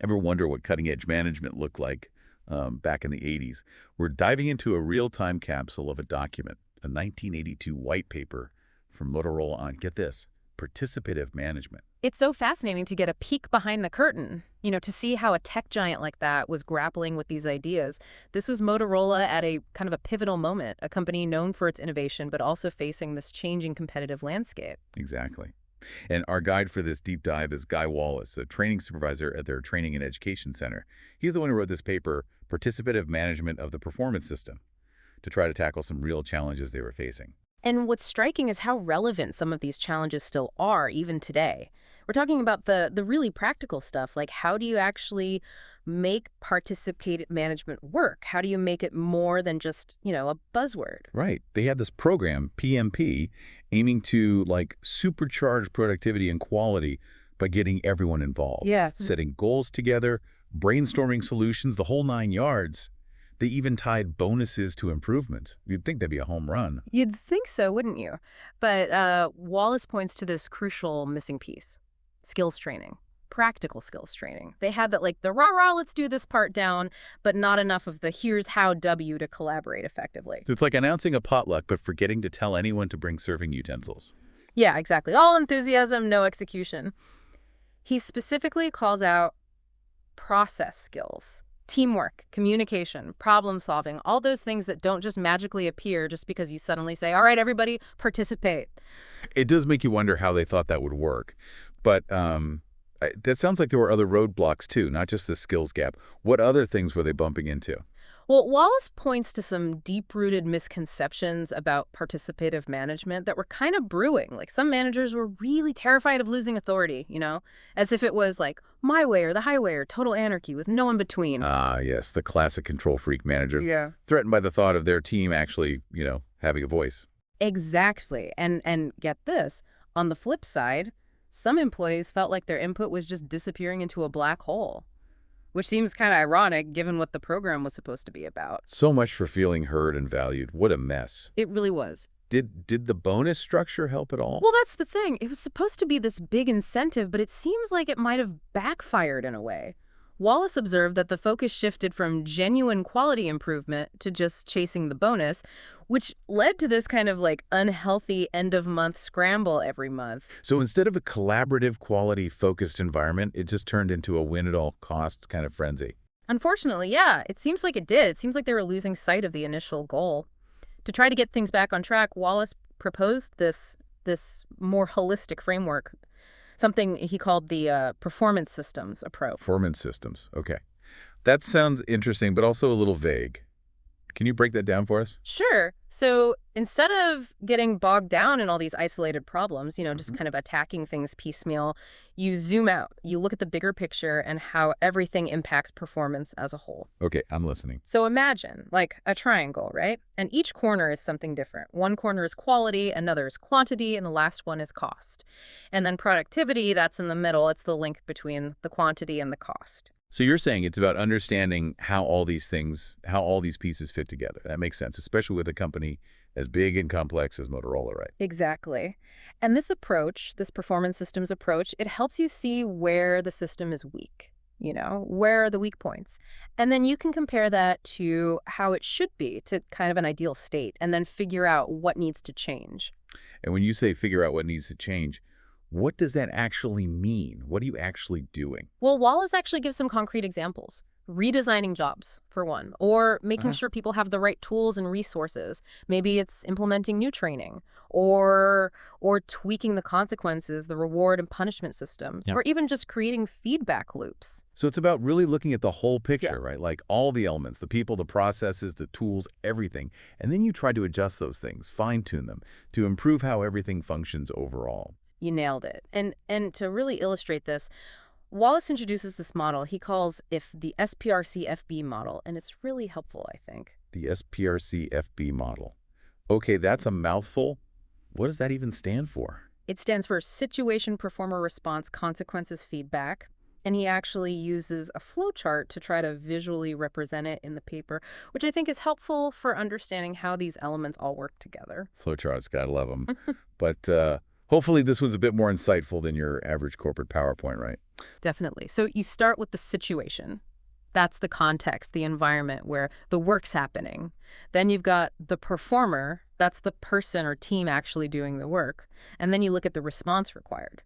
Ever wonder what cutting-edge management looked like back in the 80s? We're diving into a real-time capsule of a document, a 1982 white paper from Motorola on, get this, participative management. It's so fascinating to get a peek behind the curtain, to see how a tech giant like that was grappling with these ideas. This was Motorola at a kind of a pivotal moment, a company known for its innovation, but also facing this changing competitive landscape. Exactly. And our guide for this deep dive is Guy Wallace, a training supervisor at their Training and Education Center. He's the one who wrote this paper, Participative Management of the Performance System, to try to tackle some real challenges they were facing. And what's striking is how relevant some of these challenges still are, even today. We're talking about the really practical stuff, like how do you actually make participative management work? How do you make it more than just, a buzzword? Right. They had this program, PMP, aiming to supercharge productivity and quality by getting everyone involved. Yeah. Setting goals together, brainstorming solutions, the whole 9 yards. They even tied bonuses to improvements. You'd think that'd be a home run. You'd think so, wouldn't you? But Wallace points to this crucial missing piece: skills training, practical skills training. They had that, the rah-rah, let's do this part down, but not enough of the here's how W to collaborate effectively. So it's like announcing a potluck, but forgetting to tell anyone to bring serving utensils. Yeah, exactly. All enthusiasm, no execution. He specifically calls out process skills. Teamwork, communication, problem solving, all those things that don't just magically appear just because you suddenly say, all right, everybody, participate. It does make you wonder how they thought that would work. But that sounds like there were other roadblocks too, not just the skills gap. What other things were they bumping into? Well, Wallace points to some deep-rooted misconceptions about participative management that were kind of brewing. Some managers were really terrified of losing authority, as if it was my way or the highway or total anarchy with no in between. Ah, yes, the classic control freak manager. Yeah. Threatened by the thought of their team actually, having a voice. Exactly. And get this, on the flip side, some employees felt like their input was just disappearing into a black hole, which seems kind of ironic given what the program was supposed to be about. So much for feeling heard and valued. What a mess. It really was. Did the bonus structure help at all? Well, that's the thing. It was supposed to be this big incentive, but it seems like it might have backfired in a way. Wallace observed that the focus shifted from genuine quality improvement to just chasing the bonus, which led to this kind of unhealthy end-of-month scramble every month. So instead of a collaborative, quality-focused environment, it just turned into a win-at-all-costs kind of frenzy. Unfortunately, yeah, it seems like it did. It seems like they were losing sight of the initial goal. To try to get things back on track, Wallace proposed this more holistic framework, something he called the performance systems approach. Performance systems, okay. That sounds interesting, but also a little vague. Can you break that down for us? Sure. So instead of getting bogged down in all these isolated problems, just kind of attacking things piecemeal, you zoom out. You look at the bigger picture and how everything impacts performance as a whole. Okay, I'm listening. So imagine a triangle, right? And each corner is something different. One corner is quality, another is quantity, and the last one is cost. And then productivity, that's in the middle. It's the link between the quantity and the cost. So you're saying it's about understanding how all these pieces fit together. That makes sense, especially with a company as big and complex as Motorola, right? Exactly. And this approach, this performance systems approach, it helps you see where the system is weak, where are the weak points. And then you can compare that to how it should be, to kind of an ideal state, and then figure out what needs to change. And when you say figure out what needs to change, what does that actually mean? What are you actually doing? Well, Wallace actually gives some concrete examples. Redesigning jobs, for one, or making sure people have the right tools and resources. Maybe it's implementing new training, or tweaking the consequences, the reward and punishment systems, or even just creating feedback loops. So it's about really looking at the whole picture, right? Like all the elements, the people, the processes, the tools, everything. And then you try to adjust those things, fine-tune them, to improve how everything functions overall. You nailed it. And to really illustrate this, Wallace introduces this model he calls the SPRC-FB model, and it's really helpful, I think. The SPRC-FB model. Okay, that's a mouthful. What does that even stand for? It stands for Situation Performer Response Consequences Feedback, and he actually uses a flowchart to try to visually represent it in the paper, which I think is helpful for understanding how these elements all work together. Flowcharts, gotta love them. But Hopefully this one's a bit more insightful than your average corporate PowerPoint, right? Definitely. So you start with the situation. That's the context, the environment where the work's happening. Then you've got the performer. That's the person or team actually doing the work. And then you look at the response required.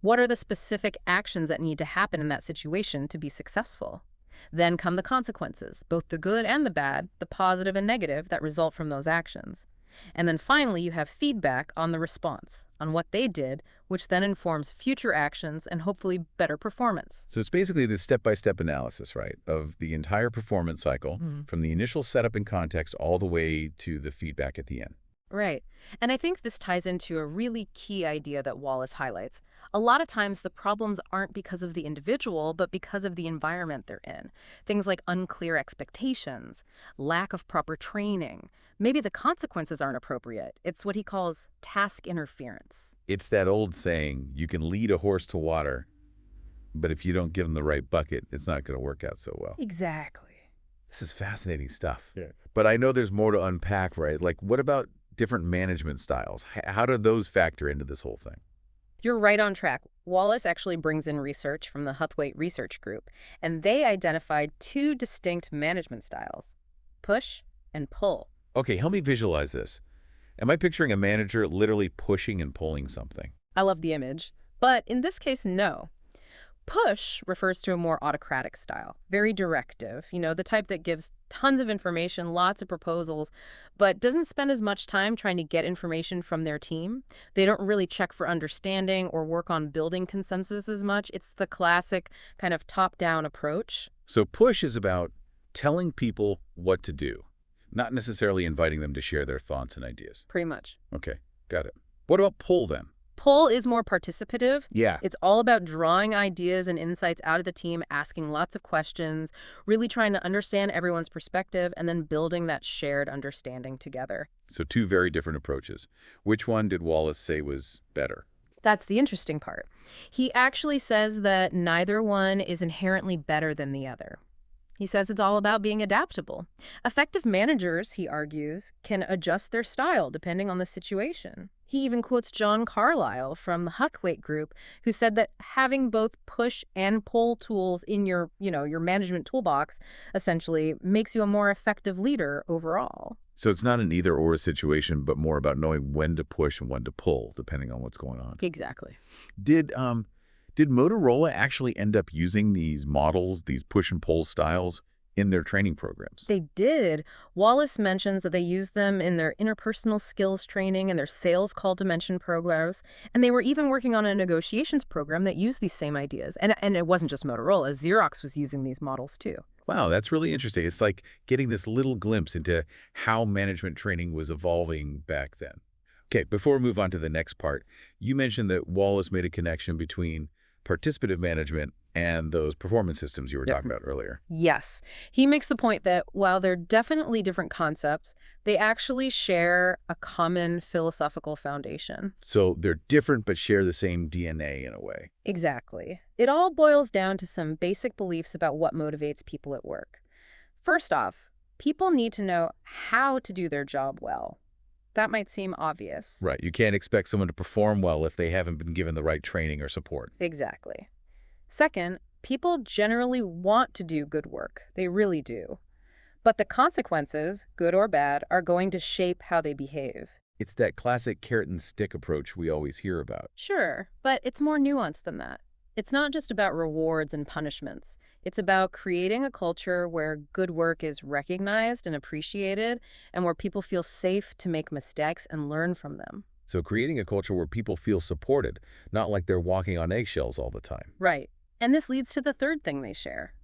What are the specific actions that need to happen in that situation to be successful? Then come the consequences, both the good and the bad, the positive and negative that result from those actions. And then finally, you have feedback on the response, on what they did, which then informs future actions and hopefully better performance. So it's basically this step-by-step analysis, right, of the entire performance cycle, from the initial setup and context all the way to the feedback at the end. Right. And I think this ties into a really key idea that Wallace highlights. A lot of times the problems aren't because of the individual, but because of the environment they're in. Things like unclear expectations, lack of proper training. Maybe the consequences aren't appropriate. It's what he calls task interference. It's that old saying, you can lead a horse to water, but if you don't give him the right bucket, it's not going to work out so well. Exactly. This is fascinating stuff. Yeah. But I know there's more to unpack, right? Like, what about different management styles? How do those factor into this whole thing? You're right on track. Wallace actually brings in research from the Huthwaite Research Group, and they identified two distinct management styles, push and pull. Okay, help me visualize this. Am I picturing a manager literally pushing and pulling something? I love the image. But in this case, no. Push refers to a more autocratic style, very directive, the type that gives tons of information, lots of proposals, but doesn't spend as much time trying to get information from their team. They don't really check for understanding or work on building consensus as much. It's the classic kind of top-down approach. So push is about telling people what to do, not necessarily inviting them to share their thoughts and ideas. Pretty much. Okay, got it. What about pull then? Pull is more participative. Yeah. It's all about drawing ideas and insights out of the team, asking lots of questions, really trying to understand everyone's perspective, and then building that shared understanding together. So two very different approaches. Which one did Wallace say was better? That's the interesting part. He actually says that neither one is inherently better than the other. He says it's all about being adaptable. Effective managers, he argues, can adjust their style depending on the situation. He even quotes John Carlyle from the Huthwaite Group, who said that having both push and pull tools in your management toolbox essentially makes you a more effective leader overall. So it's not an either-or situation, but more about knowing when to push and when to pull, depending on what's going on. Exactly. Did Motorola actually end up using these models, these push and pull styles, in their training programs? They did. Wallace mentions that they used them in their interpersonal skills training and their sales call to mention programs. And they were even working on a negotiations program that used these same ideas. And it wasn't just Motorola. Xerox was using these models too. Wow, that's really interesting. It's like getting this little glimpse into how management training was evolving back then. Okay, before we move on to the next part, you mentioned that Wallace made a connection between participative management and those performance systems you were talking about earlier. Yes. He makes the point that while they're definitely different concepts, they actually share a common philosophical foundation. So they're different but share the same DNA in a way. Exactly. It all boils down to some basic beliefs about what motivates people at work. First off, people need to know how to do their job well. That might seem obvious. Right. You can't expect someone to perform well if they haven't been given the right training or support. Exactly. Second, people generally want to do good work. They really do. But the consequences, good or bad, are going to shape how they behave. It's that classic carrot and stick approach we always hear about. Sure, but it's more nuanced than that. It's not just about rewards and punishments. It's about creating a culture where good work is recognized and appreciated and where people feel safe to make mistakes and learn from them. So creating a culture where people feel supported, not like they're walking on eggshells all the time. Right. And this leads to the third thing they share.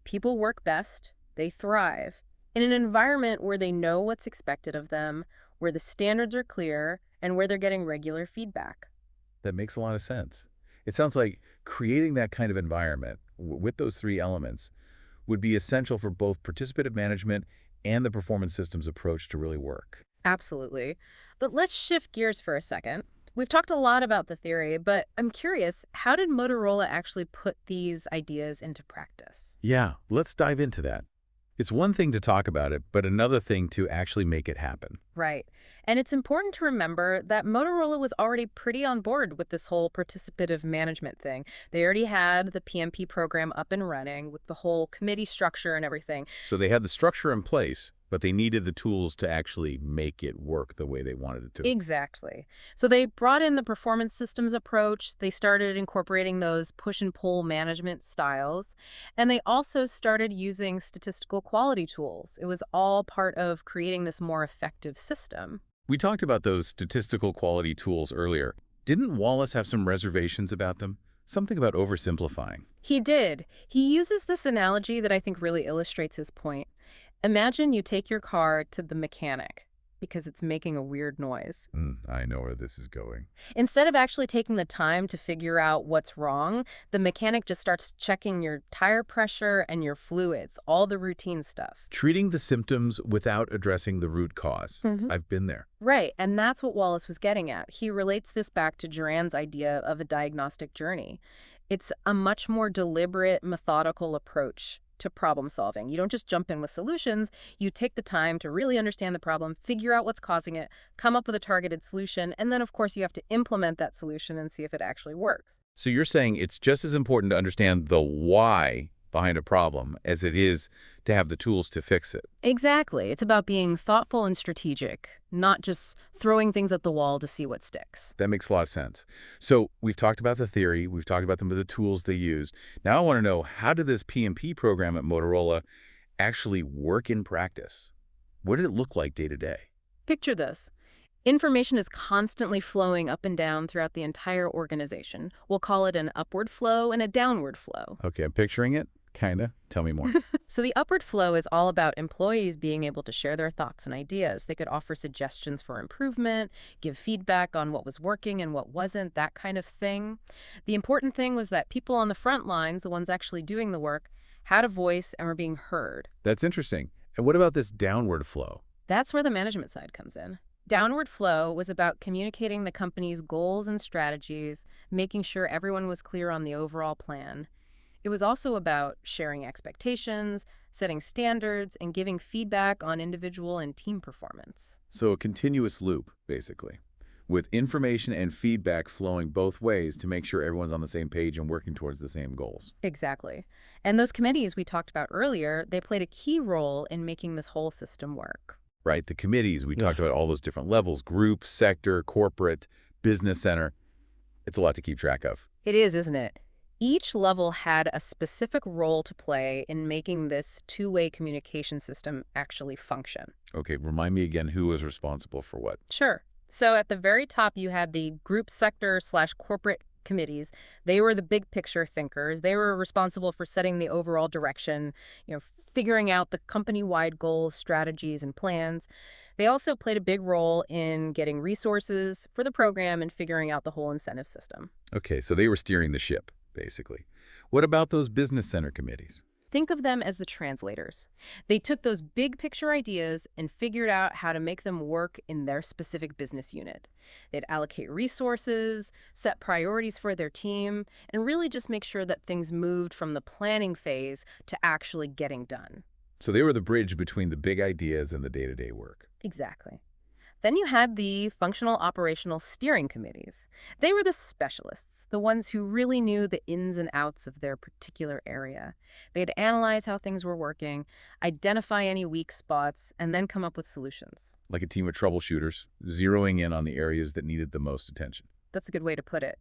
People work best, they thrive, in an environment where they know what's expected of them, where the standards are clear, and where they're getting regular feedback. That makes a lot of sense. It sounds like creating that kind of environment with those three elements would be essential for both participative management and the performance systems approach to really work. Absolutely. But let's shift gears for a second. We've talked a lot about the theory, but I'm curious, how did Motorola actually put these ideas into practice? Yeah, let's dive into that. It's one thing to talk about it, but another thing to actually make it happen. Right. And it's important to remember that Motorola was already pretty on board with this whole participative management thing. They already had the PMP program up and running with the whole committee structure and everything. So they had the structure in place, but they needed the tools to actually make it work the way they wanted it to. Exactly. So they brought in the performance systems approach. They started incorporating those push and pull management styles. And they also started using statistical quality tools. It was all part of creating this more effective system. We talked about those statistical quality tools earlier. Didn't Wallace have some reservations about them? Something about oversimplifying. He did. He uses this analogy that I think really illustrates his point. Imagine you take your car to the mechanic because it's making a weird noise. I know where this is going. Instead of actually taking the time to figure out what's wrong, the mechanic just starts checking your tire pressure and your fluids, all the routine stuff. Treating the symptoms without addressing the root cause. I've been there. Right, and that's what Wallace was getting at. He relates this back to Duran's idea of a diagnostic journey. It's a much more deliberate, methodical approach to problem solving. You don't just jump in with solutions. You take the time to really understand the problem, figure out what's causing it, come up with a targeted solution, and then, of course, you have to implement that solution and see if it actually works. So you're saying it's just as important to understand the why behind a problem as it is to have the tools to fix it. Exactly. It's about being thoughtful and strategic, not just throwing things at the wall to see what sticks. That makes a lot of sense. So we've talked about the theory, we've talked about the tools they used. Now I want to know, how did this PMP program at Motorola actually work in practice? What did it look like day to day? Picture this. Information is constantly flowing up and down throughout the entire organization. We'll call it an upward flow and a downward flow. Okay, I'm picturing it. Kinda. Tell me more. So the upward flow is all about employees being able to share their thoughts and ideas. They could offer suggestions for improvement, give feedback on what was working and what wasn't, that kind of thing. The important thing was that people on the front lines, the ones actually doing the work, had a voice and were being heard. That's interesting. And what about this downward flow? That's where the management side comes in. Downward flow was about communicating the company's goals and strategies, making sure everyone was clear on the overall plan. It was also about sharing expectations, setting standards, and giving feedback on individual and team performance. So a continuous loop, basically, with information and feedback flowing both ways to make sure everyone's on the same page and working towards the same goals. Exactly. And those committees we talked about earlier, they played a key role in making this whole system work. Right, the committees, we talked about all those different levels, group, sector, corporate, business center. It's a lot to keep track of. It is, isn't it? Each level had a specific role to play in making this two-way communication system actually function. Okay, remind me again who was responsible for what. Sure. So at the very top, you had the group sector/corporate committees. They were the big picture thinkers. They were responsible for setting the overall direction, figuring out the company-wide goals, strategies, and plans. They also played a big role in getting resources for the program and figuring out the whole incentive system. Okay, so they were steering the ship, basically. What about those business center committees? Think of them as the translators. They took those big picture ideas and figured out how to make them work in their specific business unit. They'd allocate resources, set priorities for their team, and really just make sure that things moved from the planning phase to actually getting done. So they were the bridge between the big ideas and the day-to-day work. Exactly. Then you had the functional operational steering committees. They were the specialists, the ones who really knew the ins and outs of their particular area. They'd analyze how things were working, identify any weak spots, and then come up with solutions. Like a team of troubleshooters, zeroing in on the areas that needed the most attention. That's a good way to put it.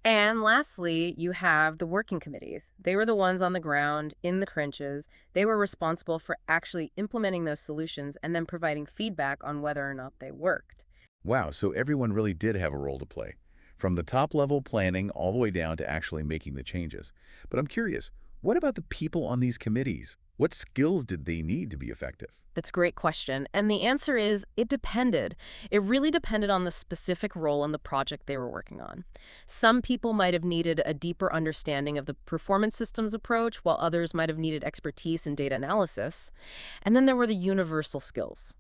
And lastly, you have the working committees. They were the ones on the ground, in the trenches. They were responsible for actually implementing those solutions and then providing feedback on whether or not they worked. Wow, so everyone really did have a role to play, from the top-level planning all the way down to actually making the changes. But I'm curious, what about the people on these committees? What skills did they need to be effective? That's a great question. And the answer is it depended. It really depended on the specific role in the project they were working on. Some people might have needed a deeper understanding of the performance systems approach, while others might have needed expertise in data analysis. And then there were the universal skills.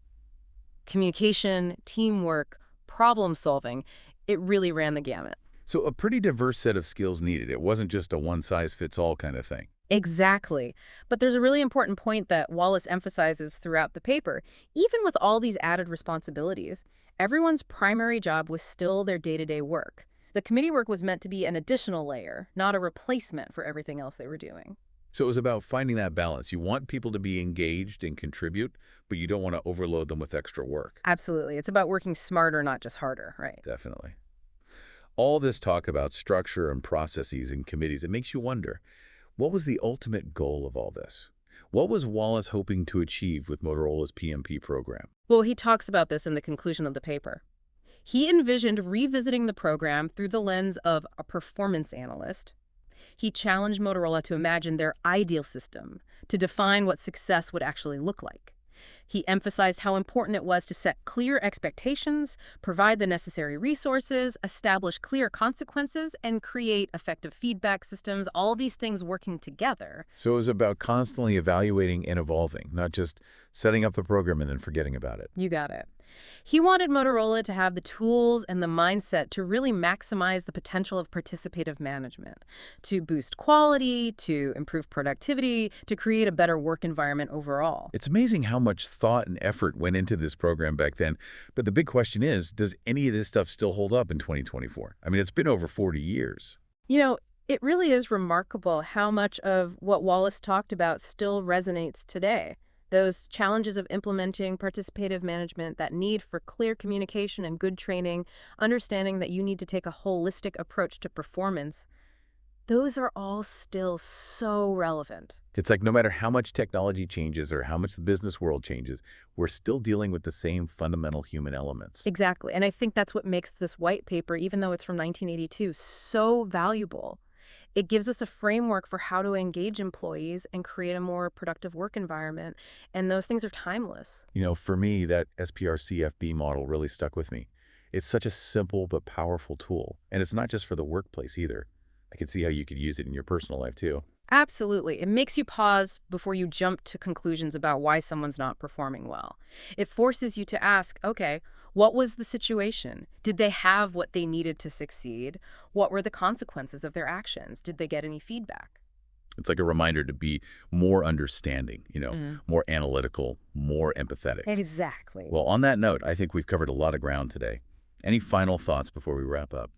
Communication, teamwork, problem solving. It really ran the gamut. So a pretty diverse set of skills needed. It wasn't just a one-size-fits-all kind of thing. Exactly. But there's a really important point that Wallace emphasizes throughout the paper. Even with all these added responsibilities, everyone's primary job was still their day-to-day work. The committee work was meant to be an additional layer, not a replacement for everything else they were doing. So it was about finding that balance. You want people to be engaged and contribute, but you don't want to overload them with extra work. Absolutely. It's about working smarter, not just harder, right? Definitely. All this talk about structure and processes and committees, it makes you wonder, what was the ultimate goal of all this? What was Wallace hoping to achieve with Motorola's PMP program? Well, he talks about this in the conclusion of the paper. He envisioned revisiting the program through the lens of a performance analyst. He challenged Motorola to imagine their ideal system, to define what success would actually look like. He emphasized how important it was to set clear expectations, provide the necessary resources, establish clear consequences, and create effective feedback systems, all these things working together. So it was about constantly evaluating and evolving, not just setting up the program and then forgetting about it. You got it. He wanted Motorola to have the tools and the mindset to really maximize the potential of participative management, to boost quality, to improve productivity, to create a better work environment overall. It's amazing how much thought and effort went into this program back then, but the big question is, does any of this stuff still hold up in 2024? I mean, it's been over 40 years. You know, it really is remarkable how much of what Wallace talked about still resonates today. Those challenges of implementing participative management, that need for clear communication and good training, understanding that you need to take a holistic approach to performance, those are all still so relevant. It's like no matter how much technology changes or how much the business world changes, we're still dealing with the same fundamental human elements. Exactly. And I think that's what makes this white paper, even though it's from 1982, so valuable. It gives us a framework for how to engage employees and create a more productive work environment. And those things are timeless. You know, for me, that SPR-CFB model really stuck with me. It's such a simple but powerful tool. And it's not just for the workplace either. I can see how you could use it in your personal life too. Absolutely. It makes you pause before you jump to conclusions about why someone's not performing well. It forces you to ask, okay, what was the situation? Did they have what they needed to succeed? What were the consequences of their actions? Did they get any feedback? It's like a reminder to be more understanding, Mm. more analytical, more empathetic. Exactly. Well, on that note, I think we've covered a lot of ground today. Any final thoughts before we wrap up?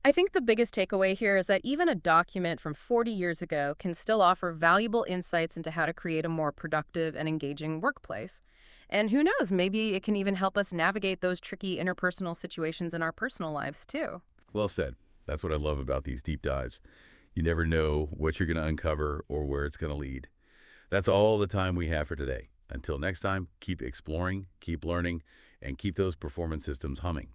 I think the biggest takeaway here is that even a document from 40 years ago can still offer valuable insights into how to create a more productive and engaging workplace. And who knows, maybe it can even help us navigate those tricky interpersonal situations in our personal lives, too. Well said. That's what I love about these deep dives. You never know what you're going to uncover or where it's going to lead. That's all the time we have for today. Until next time, keep exploring, keep learning, and keep those performance systems humming.